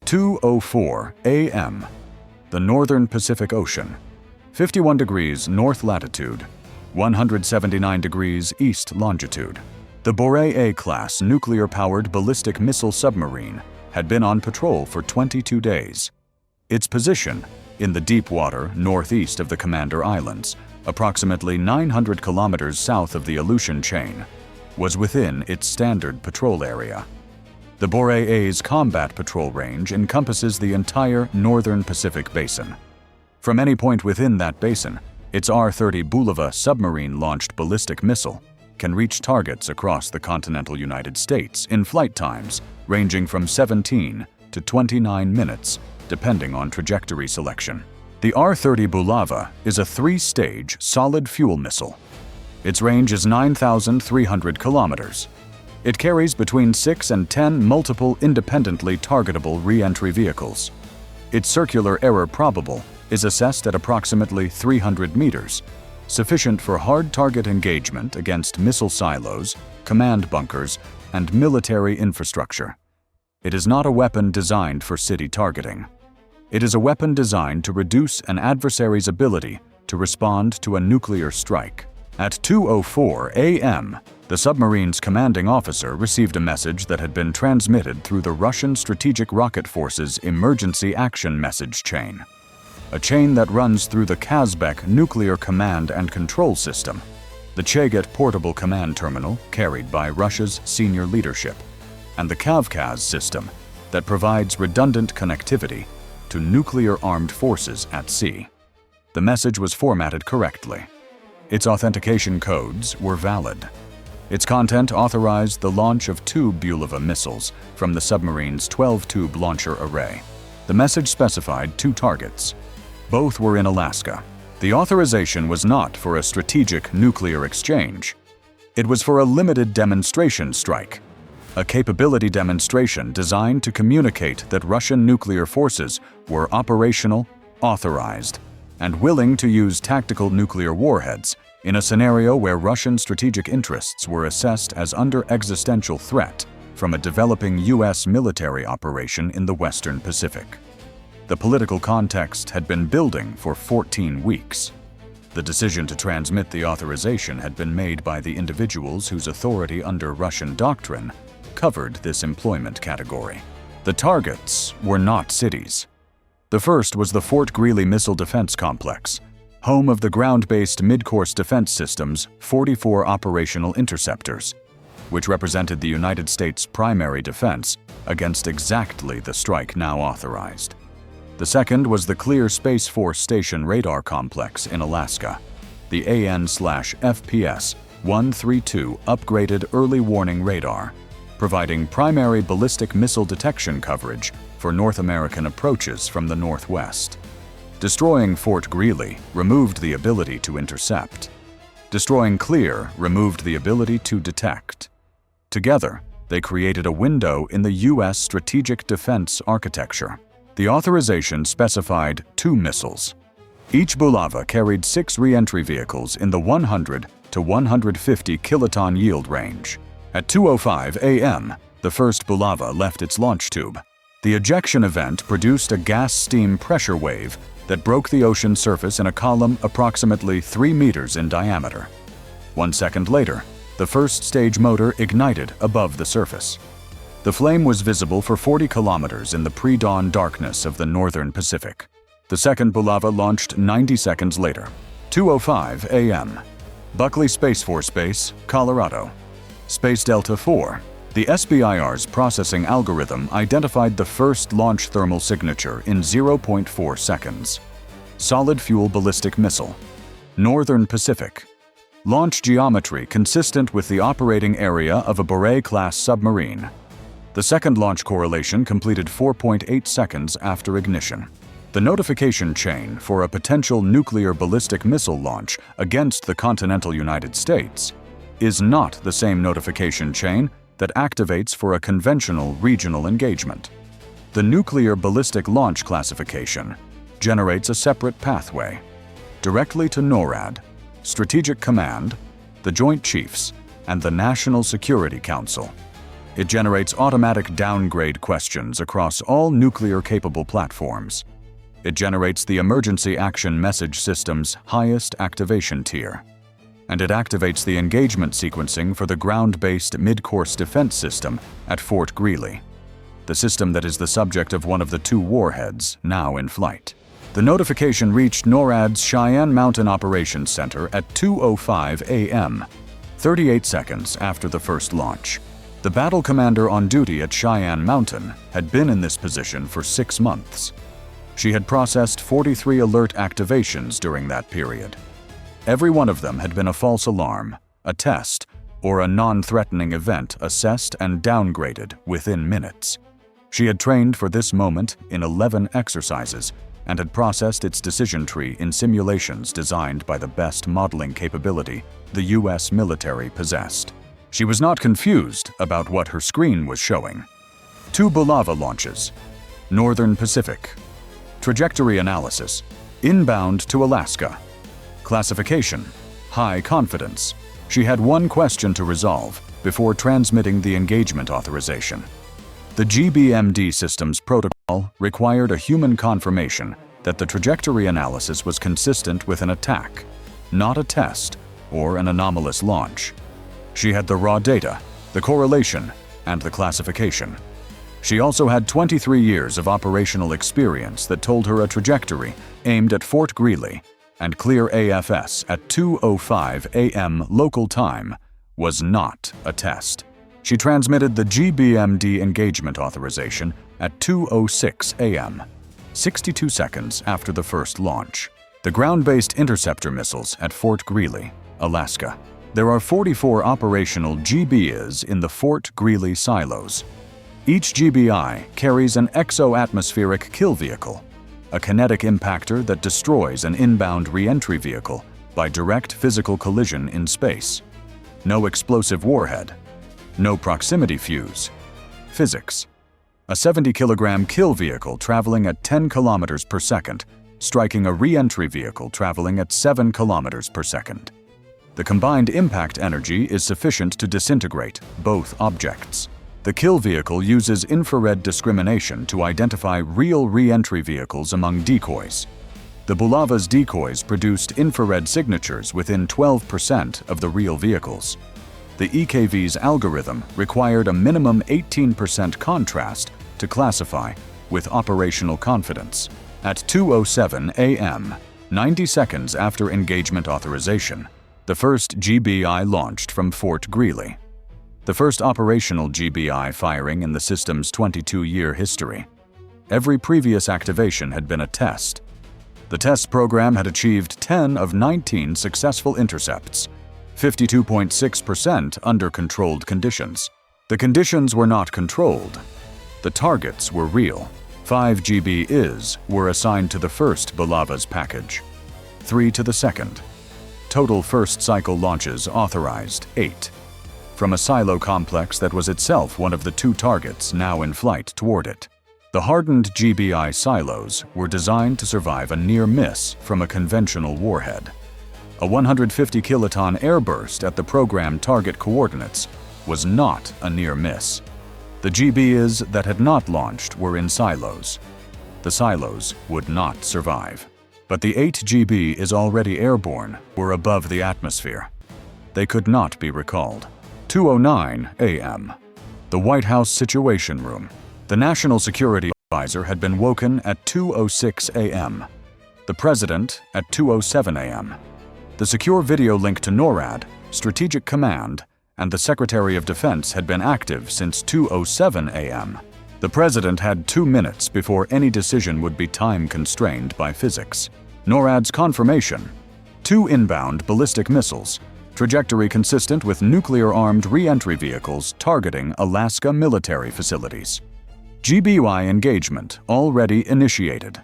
2:04 a.m., the Northern Pacific Ocean, 51 degrees north latitude, 179 degrees east longitude. The Borei-A class nuclear-powered ballistic missile submarine had been on patrol for 22 days. Its position, in the deep water northeast of the Commander Islands, approximately 900 kilometers south of the Aleutian Chain, was within its standard patrol area. The Borei-A's combat patrol range encompasses the entire northern Pacific basin. From any point within that basin, its R-30 Bulava submarine-launched ballistic missile can reach targets across the continental United States in flight times ranging from 17 to 29 minutes, depending on trajectory selection. The R-30 Bulava is a three-stage solid fuel missile. Its range is 9,300 kilometers. It carries between 6 and 10 multiple independently targetable reentry vehicles. Its circular error probable is assessed at approximately 300 meters, sufficient for hard target engagement against missile silos, command bunkers, and military infrastructure. It is not a weapon designed for city targeting. It is a weapon designed to reduce an adversary's ability to respond to a nuclear strike. At 2:04 a.m., the submarine's commanding officer received a message that had been transmitted through the Russian Strategic Rocket Force's Emergency Action Message Chain, a chain that runs through the Kazbek Nuclear Command and Control System, the Cheget Portable Command Terminal carried by Russia's senior leadership, and the Kavkaz system that provides redundant connectivity to nuclear-armed forces at sea. The message was formatted correctly. Its authentication codes were valid. Its content authorized the launch of 2 Bulava missiles from the submarine's 12-tube launcher array. The message specified 2 targets. Both were in Alaska. The authorization was not for a strategic nuclear exchange. It was for a limited demonstration strike, a capability demonstration designed to communicate that Russian nuclear forces were operational, authorized, and willing to use tactical nuclear warheads in a scenario where Russian strategic interests were assessed as under existential threat from a developing U.S. military operation in the Western Pacific. The political context had been building for 14 weeks. The decision to transmit the authorization had been made by the individuals whose authority under Russian doctrine covered this employment category. The targets were not cities. The first was the Fort Greely Missile Defense Complex, home of the Ground-Based Midcourse Defense System's 44 operational interceptors, which represented the United States' primary defense against exactly the strike now authorized. The second was the Clear Space Force Station Radar Complex in Alaska, the AN/FPS 132 upgraded early warning radar, providing primary ballistic missile detection coverage for North American approaches from the northwest. Destroying Fort Greely removed the ability to intercept. Destroying Clear removed the ability to detect. Together, they created a window in the U.S. strategic defense architecture. The authorization specified 2 missiles. Each Bulava carried 6 reentry vehicles in the 100 to 150 kiloton yield range. At 2:05 a.m., the first Bulava left its launch tube. The ejection event produced a gas-steam pressure wave that broke the ocean surface in a column approximately 3 meters in diameter. 1 second later, the first stage motor ignited above the surface. The flame was visible for 40 kilometers in the pre-dawn darkness of the northern Pacific. The second Bulava launched 90 seconds later. 2:05 a.m. Buckley Space Force Base, Colorado. Space Delta 4. The SBIR's processing algorithm identified the first launch thermal signature in 0.4 seconds. Solid fuel ballistic missile. Northern Pacific. Launch geometry consistent with the operating area of a Borei-class submarine. The second launch correlation completed 4.8 seconds after ignition. The notification chain for a potential nuclear ballistic missile launch against the continental United States is not the same notification chain that activates for a conventional regional engagement. The nuclear ballistic launch classification generates a separate pathway directly to NORAD, Strategic Command, the Joint Chiefs, and the National Security Council. It generates automatic downgrade questions across all nuclear-capable platforms. It generates the Emergency Action Message System's highest activation tier. And it activates the engagement sequencing for the Ground-Based Midcourse Defense system at Fort Greely, the system that is the subject of one of the 2 warheads now in flight. The notification reached NORAD's Cheyenne Mountain Operations Center at 2:05 a.m., 38 seconds after the first launch. The battle commander on duty at Cheyenne Mountain had been in this position for 6 months. She had processed 43 alert activations during that period. Every one of them had been a false alarm, a test, or a non-threatening event assessed and downgraded within minutes. She had trained for this moment in 11 exercises and had processed its decision tree in simulations designed by the best modeling capability the U.S. military possessed. She was not confused about what her screen was showing. 2 Bulava launches. Northern Pacific. Trajectory analysis. Inbound to Alaska. Classification. High confidence. She had one question to resolve before transmitting the engagement authorization. The GBMD system's protocol required a human confirmation that the trajectory analysis was consistent with an attack, not a test or an anomalous launch. She had the raw data, the correlation, and the classification. She also had 23 years of operational experience that told her a trajectory aimed at Fort Greely and Clear AFS at 2:05 a.m. local time was not a test. She transmitted the GBMD engagement authorization at 2:06 a.m., 62 seconds after the first launch. The ground-based interceptor missiles at Fort Greely, Alaska. There are 44 operational GBIs in the Fort Greely silos. Each GBI carries an exo-atmospheric kill vehicle, a kinetic impactor that destroys an inbound reentry vehicle by direct physical collision in space. No explosive warhead. No proximity fuse. Physics. A 70-kilogram kill vehicle traveling at 10 kilometers per second, striking a re-entry vehicle traveling at 7 kilometers per second. The combined impact energy is sufficient to disintegrate both objects. The kill vehicle uses infrared discrimination to identify real re-entry vehicles among decoys. The Bulava's decoys produced infrared signatures within 12% of the real vehicles. The EKV's algorithm required a minimum 18% contrast to classify with operational confidence. At 2:07 a.m., 90 seconds after engagement authorization, the first GBI launched from Fort Greely. The first operational GBI firing in the system's 22-year history. Every previous activation had been a test. The test program had achieved 10 of 19 successful intercepts, 52.6% under controlled conditions. The conditions were not controlled. The targets were real. 5 GBIs were assigned to the first Bulava's package, 3 to the second. Total first cycle launches authorized 8. From a silo complex that was itself one of the 2 targets now in flight toward it. The hardened GBI silos were designed to survive a near miss from a conventional warhead. A 150 kiloton airburst at the program target coordinates was not a near miss. The GBIs that had not launched were in silos. The silos would not survive. But the 8 GBIs already airborne were above the atmosphere. They could not be recalled. 2:09 a.m. The White House Situation Room. The National Security Advisor had been woken at 2:06 a.m. The President at 2:07 a.m. The secure video link to NORAD, Strategic Command, and the Secretary of Defense had been active since 2:07 a.m. The President had 2 minutes before any decision would be time-constrained by physics. NORAD's confirmation. 2 inbound ballistic missiles, trajectory consistent with nuclear-armed re-entry vehicles targeting Alaska military facilities. GBI engagement already initiated.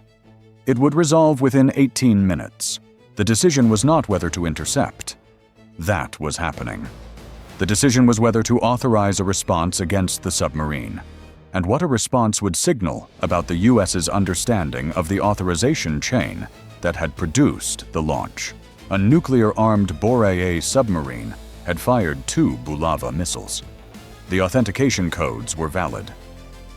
It would resolve within 18 minutes. The decision was not whether to intercept. That was happening. The decision was whether to authorize a response against the submarine, and what a response would signal about the U.S.'s understanding of the authorization chain that had produced the launch. A nuclear-armed Borei-A submarine had fired 2 Bulava missiles. The authentication codes were valid.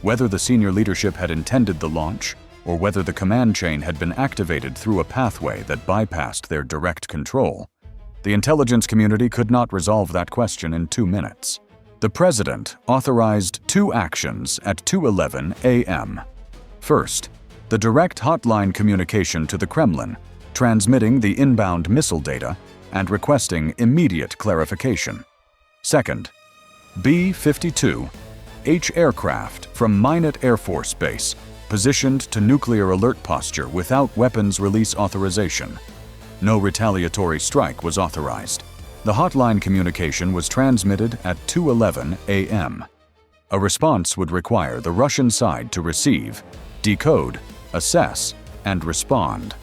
Whether the senior leadership had intended the launch, or whether the command chain had been activated through a pathway that bypassed their direct control, the intelligence community could not resolve that question in 2 minutes. The President authorized 2 actions at 2:11 a.m. First, the direct hotline communication to the Kremlin, transmitting the inbound missile data and requesting immediate clarification. Second, B-52H aircraft from Minot Air Force Base, positioned to nuclear alert posture without weapons release authorization. No retaliatory strike was authorized. The hotline communication was transmitted at 2:11 a.m. A response would require the Russian side to receive, decode, assess, and respond.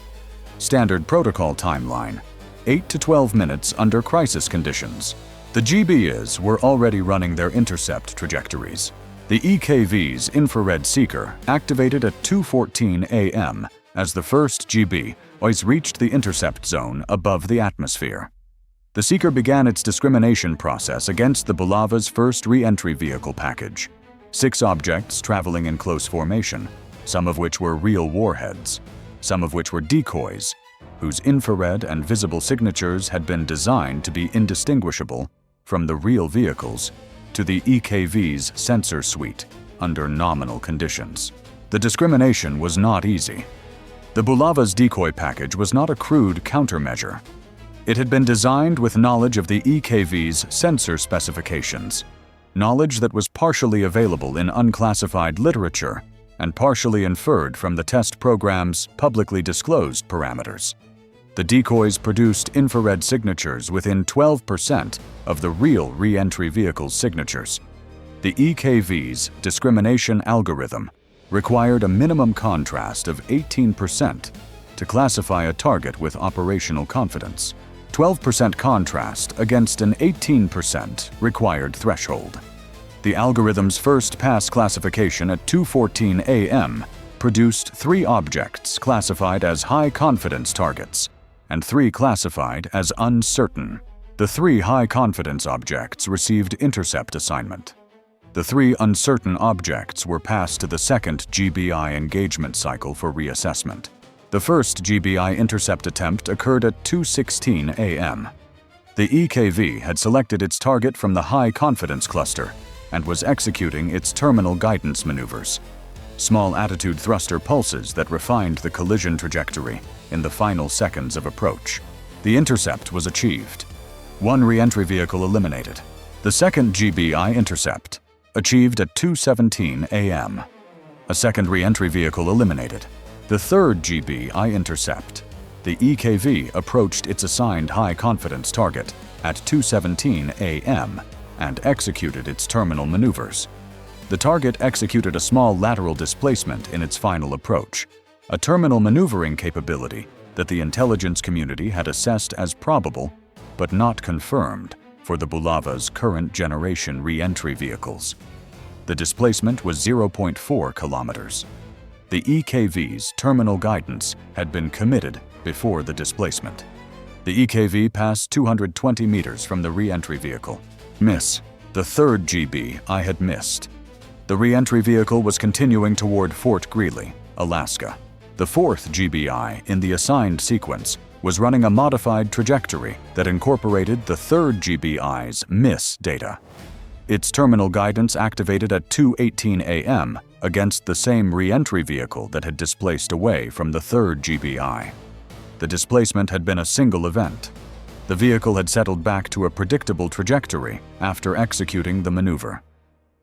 Standard protocol timeline: 8 to 12 minutes under crisis conditions. The GBIs were already running their intercept trajectories. The EKV's infrared seeker activated at 2:14 a.m. as the first GBIs reached the intercept zone above the atmosphere. The seeker began its discrimination process against the Bulava's first re-entry vehicle package. 6 objects traveling in close formation, some of which were real warheads, some of which were decoys, whose infrared and visible signatures had been designed to be indistinguishable from the real vehicles to the EKV's sensor suite under nominal conditions. The discrimination was not easy. The Bulava's decoy package was not a crude countermeasure. It had been designed with knowledge of the EKV's sensor specifications, knowledge that was partially available in unclassified literature and partially inferred from the test program's publicly disclosed parameters. The decoys produced infrared signatures within 12% of the real re-entry vehicle's signatures. The EKV's discrimination algorithm required a minimum contrast of 18% to classify a target with operational confidence. 12% contrast against an 18% required threshold. The algorithm's first pass classification at 2:14 a.m. produced 3 objects classified as high-confidence targets and 3 classified as uncertain. The 3 high-confidence objects received intercept assignment. The 3 uncertain objects were passed to the second GBI engagement cycle for reassessment. The first GBI intercept attempt occurred at 2:16 a.m. The EKV had selected its target from the high-confidence cluster and was executing its terminal guidance maneuvers, small attitude thruster pulses that refined the collision trajectory in the final seconds of approach. The intercept was achieved. 1 re-entry vehicle eliminated. The second GBI intercept achieved at 2:17 a.m. A second re-entry vehicle eliminated. The third GBI intercept, the EKV approached its assigned high-confidence target at 2:17 a.m. and executed its terminal maneuvers. The target executed a small lateral displacement in its final approach, a terminal maneuvering capability that the intelligence community had assessed as probable but not confirmed for the Bulava's current generation re-entry vehicles. The displacement was 0.4 kilometers. The EKV's terminal guidance had been committed before the displacement. The EKV passed 220 meters from the re-entry vehicle. Miss. The third GBI had missed. The re-entry vehicle was continuing toward Fort Greely, Alaska. The fourth GBI in the assigned sequence was running a modified trajectory that incorporated the third GBI's miss data. Its terminal guidance activated at 2:18 a.m. against the same re-entry vehicle that had displaced away from the third GBI. The displacement had been a single event. The vehicle had settled back to a predictable trajectory after executing the maneuver.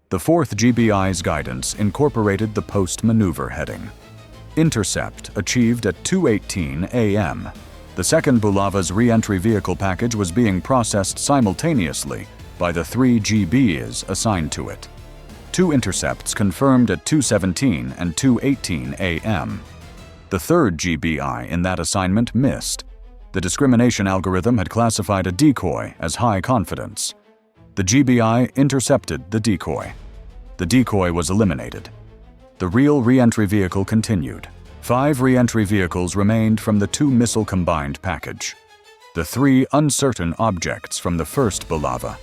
The fourth GBI's guidance incorporated the post-maneuver heading. Intercept achieved at 2:18 a.m. The second Bulava's re-entry vehicle package was being processed simultaneously by the 3 GBIs assigned to it. 2 intercepts confirmed at 2:17 and 2:18 a.m. The third GBI in that assignment missed. The discrimination algorithm had classified a decoy as high confidence. The GBI intercepted the decoy. The decoy was eliminated. The real re-entry vehicle continued. 5 re-entry vehicles remained from the 2 missile combined package. The 3 uncertain objects from the first Bulava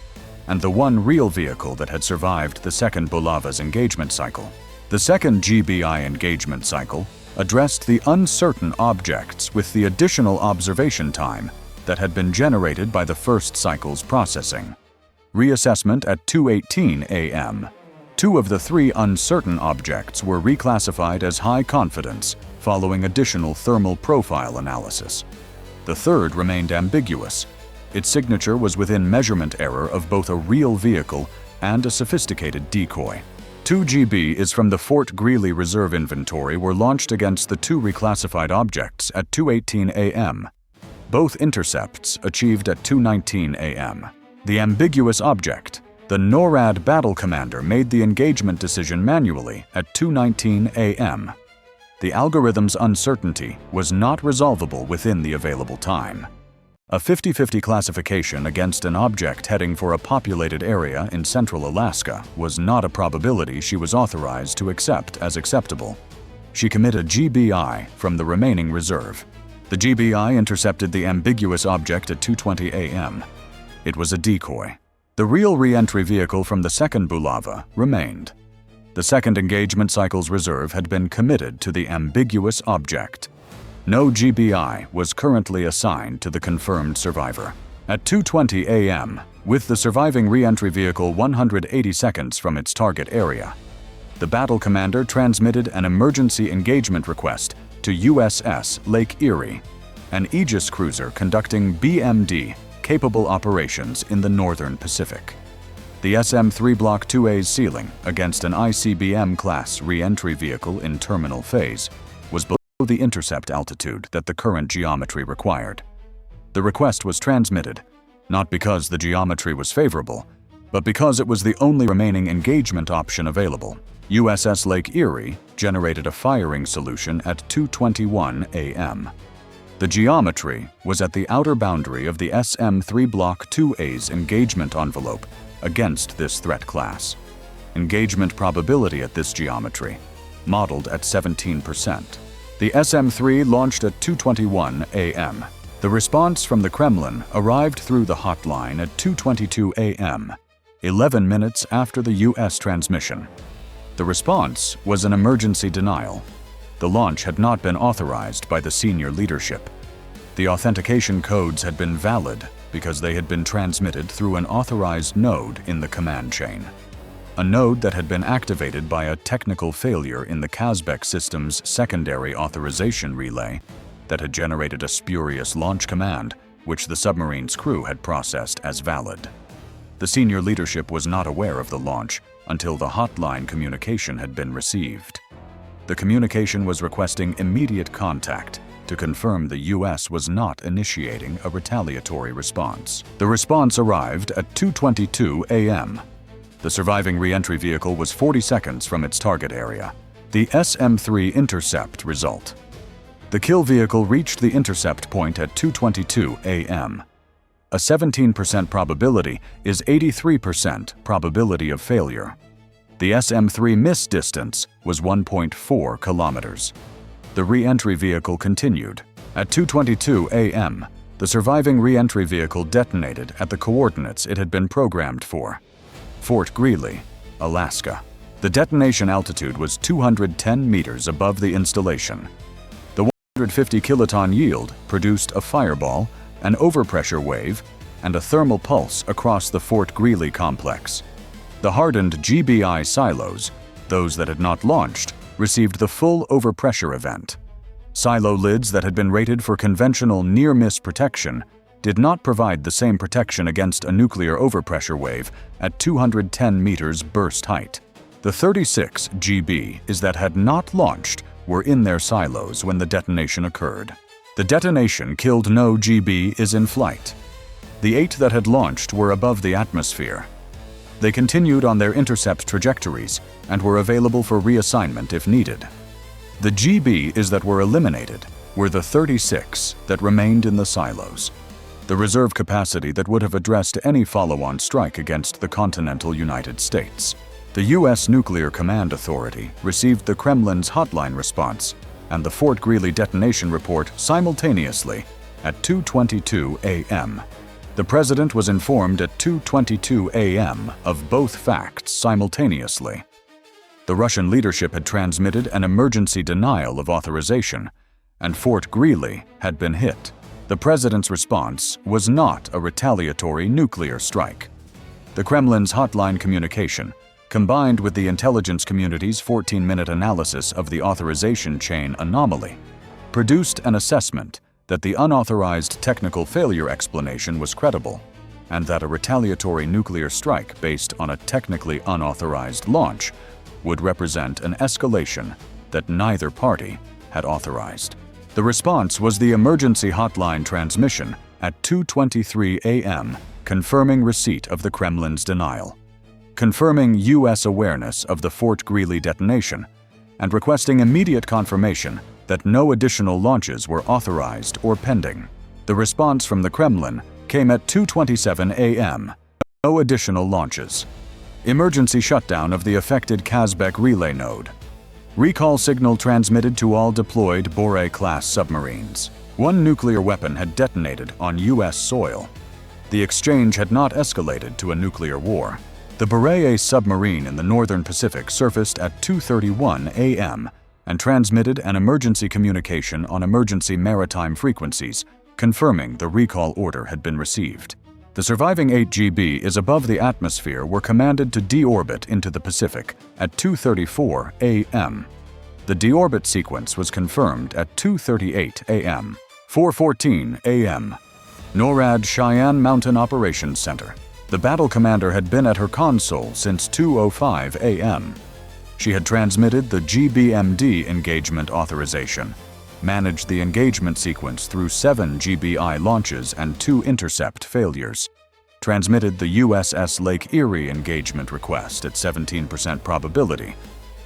and the one real vehicle that had survived the second Bulava's engagement cycle. The second GBI engagement cycle addressed the uncertain objects with the additional observation time that had been generated by the first cycle's processing. Reassessment at 2:18 a.m. Two of the three uncertain objects were reclassified as high confidence following additional thermal profile analysis. The third remained ambiguous. Its signature was within measurement error of both a real vehicle and a sophisticated decoy. 2 GBIs from the Fort Greely Reserve Inventory were launched against the two reclassified objects at 2:18 a.m. Both intercepts achieved at 2:19 a.m. The ambiguous object, the NORAD battle commander, made the engagement decision manually at 2:19 a.m. The algorithm's uncertainty was not resolvable within the available time. A 50-50 classification against an object heading for a populated area in central Alaska was not a probability she was authorized to accept as acceptable. She committed GBI from the remaining reserve. The GBI intercepted the ambiguous object at 2:20 a.m. It was a decoy. The real reentry vehicle from the second Bulava remained. The second engagement cycle's reserve had been committed to the ambiguous object. No GBI was currently assigned to the confirmed survivor. At 2:20 a.m., with the surviving reentry vehicle 180 seconds from its target area, the battle commander transmitted an emergency engagement request to USS Lake Erie, an Aegis cruiser conducting BMD-capable operations in the northern Pacific. The SM-3 Block 2A's ceiling against an ICBM-class reentry vehicle in terminal phase was below the intercept altitude that the current geometry required. The request was transmitted, not because the geometry was favorable, but because it was the only remaining engagement option available. USS Lake Erie generated a firing solution at 2:21 a.m. The geometry was at the outer boundary of the SM-3 Block 2A's engagement envelope against this threat class. Engagement probability at this geometry, modeled at 17%. The SM-3 launched at 2:21 a.m. The response from the Kremlin arrived through the hotline at 2:22 a.m., 11 minutes after the U.S. transmission. The response was an emergency denial. The launch had not been authorized by the senior leadership. The authentication codes had been valid because they had been transmitted through an authorized node in the command chain. A node that had been activated by a technical failure in the Kazbek system's secondary authorization relay that had generated a spurious launch command, which the submarine's crew had processed as valid. The senior leadership was not aware of the launch until the hotline communication had been received. The communication was requesting immediate contact to confirm the U.S. was not initiating a retaliatory response. The response arrived at 2:22 a.m. The surviving reentry vehicle was 40 seconds from its target area. The SM-3 intercept result. The kill vehicle reached the intercept point at 2:22 a.m. A 17% probability is 83% probability of failure. The SM-3 miss distance was 1.4 kilometers. The re-entry vehicle continued. At 2:22 a.m., the surviving re-entry vehicle detonated at the coordinates it had been programmed for: Fort Greely, Alaska. The detonation altitude was 210 meters above the installation. The 150 kiloton yield produced a fireball, an overpressure wave, and a thermal pulse across the Fort Greely complex. The hardened GBI silos, those that had not launched, received the full overpressure event. Silo lids that had been rated for conventional near-miss protection did not provide the same protection against a nuclear overpressure wave at 210 meters burst height. The 36 GBIs that had not launched were in their silos when the detonation occurred. The detonation killed no GBIs in flight. The 8 that had launched were above the atmosphere. They continued on their intercept trajectories and were available for reassignment if needed. The GBIs that were eliminated were the 36 that remained in the silos, the reserve capacity that would have addressed any follow-on strike against the continental United States. The U.S. Nuclear Command Authority received the Kremlin's hotline response and the Fort Greely detonation report simultaneously at 2:22 a.m. The President was informed at 2:22 a.m. of both facts simultaneously. The Russian leadership had transmitted an emergency denial of authorization, and Fort Greely had been hit. The President's response was not a retaliatory nuclear strike. The Kremlin's hotline communication, combined with the intelligence community's 14-minute analysis of the authorization chain anomaly, produced an assessment that the unauthorized technical failure explanation was credible, and that a retaliatory nuclear strike based on a technically unauthorized launch would represent an escalation that neither party had authorized. The response was the emergency hotline transmission at 2:23 a.m., confirming receipt of the Kremlin's denial, confirming U.S. awareness of the Fort Greely detonation, and requesting immediate confirmation that no additional launches were authorized or pending. The response from the Kremlin came at 2:27 a.m. No additional launches. Emergency shutdown of the affected Kazbek relay node. Recall signal transmitted to all deployed Borei-class submarines. One nuclear weapon had detonated on U.S. soil. The exchange had not escalated to a nuclear war. The Borei-A submarine in the northern Pacific surfaced at 2:31 a.m. and transmitted an emergency communication on emergency maritime frequencies, confirming the recall order had been received. The surviving 8 GB is above the atmosphere were commanded to deorbit into the Pacific at 2:34 a.m. The deorbit sequence was confirmed at 2:38 a.m. 4:14 a.m. NORAD Cheyenne Mountain Operations Center. The battle commander had been at her console since 2:05 a.m. She had transmitted the GBMD engagement authorization, managed the engagement sequence through 7 GBI launches and 2 intercept failures, transmitted the USS Lake Erie engagement request at 17% probability,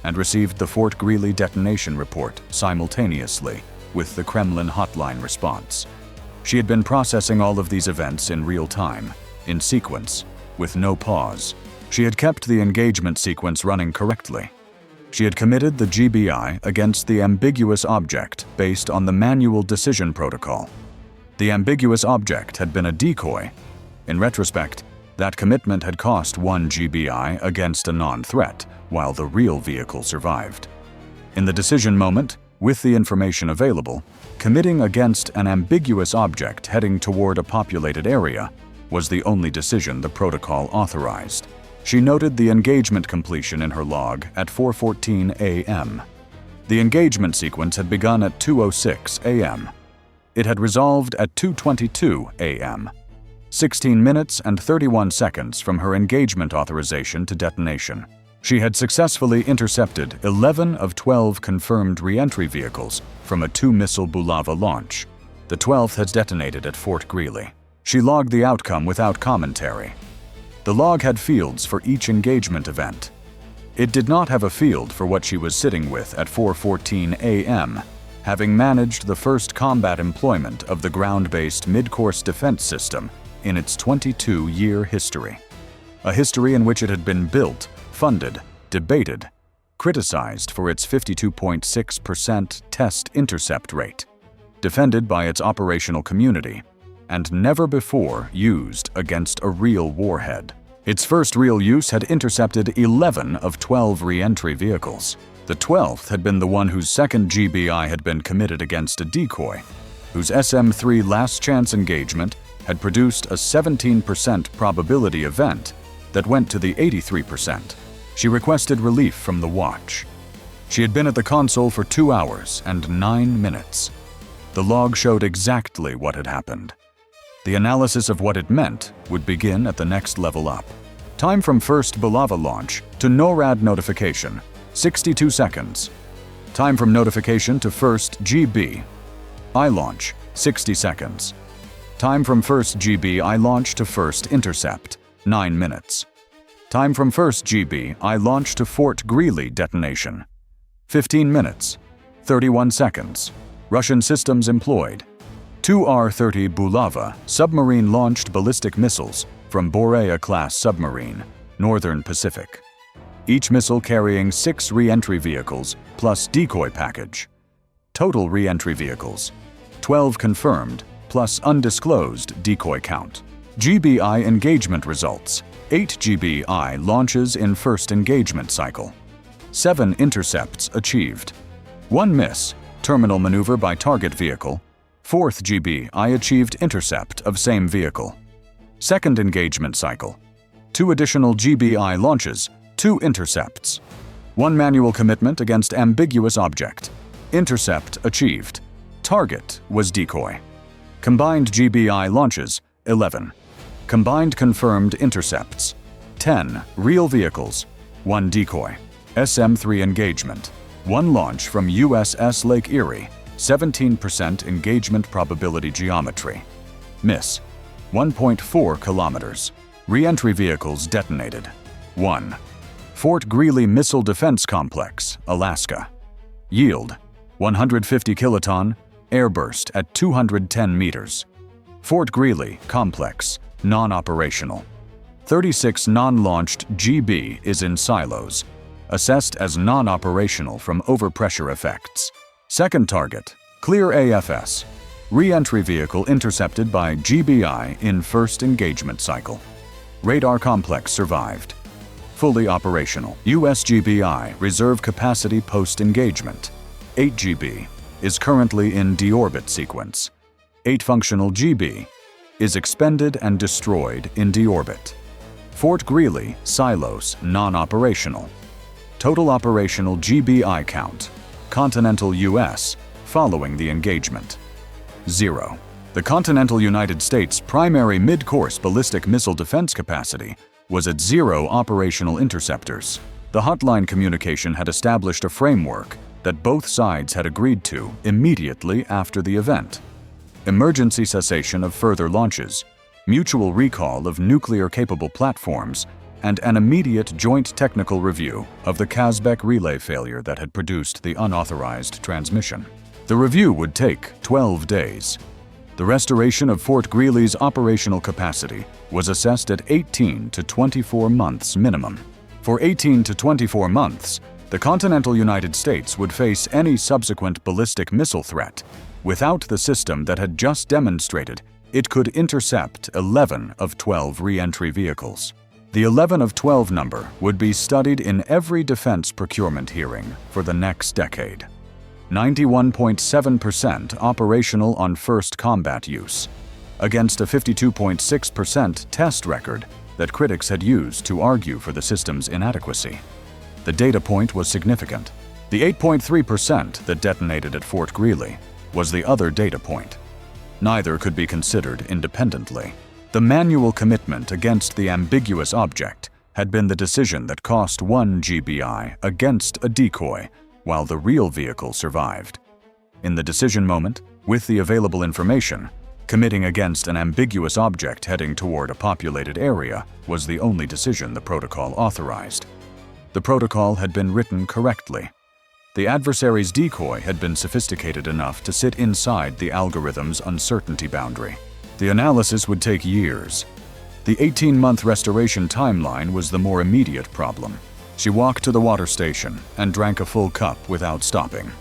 and received the Fort Greely detonation report simultaneously with the Kremlin hotline response. She had been processing all of these events in real time, in sequence, with no pause. She had kept the engagement sequence running correctly. She had committed the GBI against the ambiguous object based on the manual decision protocol. The ambiguous object had been a decoy. In retrospect, that commitment had cost 1 GBI against a non-threat, while the real vehicle survived. In the decision moment, with the information available, committing against an ambiguous object heading toward a populated area was the only decision the protocol authorized. She noted the engagement completion in her log at 4:14 a.m. The engagement sequence had begun at 2:06 a.m. It had resolved at 2:22 a.m., 16 minutes and 31 seconds from her engagement authorization to detonation. She had successfully intercepted 11 of 12 confirmed reentry vehicles from a 2-missile Bulava launch. The 12th had detonated at Fort Greely. She logged the outcome without commentary. The log had fields for each engagement event. It did not have a field for what she was sitting with at 4:14 a.m., having managed the first combat employment of the Ground-Based Midcourse Defense system in its 22-year history. A history in which it had been built, funded, debated, criticized for its 52.6% test intercept rate, defended by its operational community, and never before used against a real warhead. Its first real use had intercepted 11 of 12 reentry vehicles. The 12th had been the one whose second GBI had been committed against a decoy, whose SM-3 last chance engagement had produced a 17% probability event that went to the 83%. She requested relief from the watch. She had been at the console for 2 hours and 9 minutes. The log showed exactly what had happened. The analysis of what it meant would begin at the next level up. Time from first Bulava launch to NORAD notification, 62 seconds. Time from notification to first GBI launch, 60 seconds. Time from first GBI launch to first intercept, 9 minutes. Time from first GBI launch to Fort Greely detonation, 15 minutes, 31 seconds. Russian systems employed. 2 R-30 Bulava submarine-launched ballistic missiles from Borei-A class submarine, Northern Pacific. Each missile carrying 6 re-entry vehicles plus decoy package. Total re-entry vehicles, 12 confirmed plus undisclosed decoy count. GBI engagement results: 8 GBI launches in first engagement cycle. 7 intercepts achieved. 1 miss, terminal maneuver by target vehicle. 4th GBI achieved intercept of same vehicle. Second engagement cycle: 2 additional GBI launches, 2 intercepts. 1 manual commitment against ambiguous object. Intercept achieved. Target was decoy. Combined GBI launches, 11. Combined confirmed intercepts, 10 real vehicles, 1 decoy. SM-3 engagement, 1 launch from USS Lake Erie, 17% engagement probability geometry. Miss, 1.4 kilometers. Reentry vehicles detonated. 1. Fort Greely Missile Defense Complex, Alaska. Yield, 150 kiloton, airburst at 210 meters. Fort Greely Complex, non-operational. 36 non-launched GB is in silos, assessed as non-operational from overpressure effects. Second target, Clear AFS, re-entry vehicle intercepted by GBI in first engagement cycle. Radar complex survived. Fully operational. US GBI reserve capacity post-engagement. 8 GB is currently in deorbit sequence. 8 functional GB is expended and destroyed in deorbit. Fort Greely silos non-operational. Total operational GBI count, continental US, following the engagement, 0. The continental United States' primary mid-course ballistic missile defense capacity was at 0 operational interceptors. The hotline communication had established a framework that both sides had agreed to immediately after the event. Emergency cessation of further launches, mutual recall of nuclear-capable platforms, and an immediate joint technical review of the Kazbek relay failure that had produced the unauthorized transmission. The review would take 12 days. The restoration of Fort Greely's operational capacity was assessed at 18 to 24 months minimum. For 18 to 24 months, the continental United States would face any subsequent ballistic missile threat without the system that had just demonstrated it could intercept 11 of 12 re-entry vehicles. The 11 of 12 number would be studied in every defense procurement hearing for the next decade. 91.7% operational on first combat use, against a 52.6% test record that critics had used to argue for the system's inadequacy. The data point was significant. The 8.3% that detonated at Fort Greely was the other data point. Neither could be considered independently. The manual commitment against the ambiguous object had been the decision that cost 1 GBI against a decoy, while the real vehicle survived. In the decision moment, with the available information, committing against an ambiguous object heading toward a populated area was the only decision the protocol authorized. The protocol had been written correctly. The adversary's decoy had been sophisticated enough to sit inside the algorithm's uncertainty boundary. The analysis would take years. The 18-month restoration timeline was the more immediate problem. She walked to the water station and drank a full cup without stopping.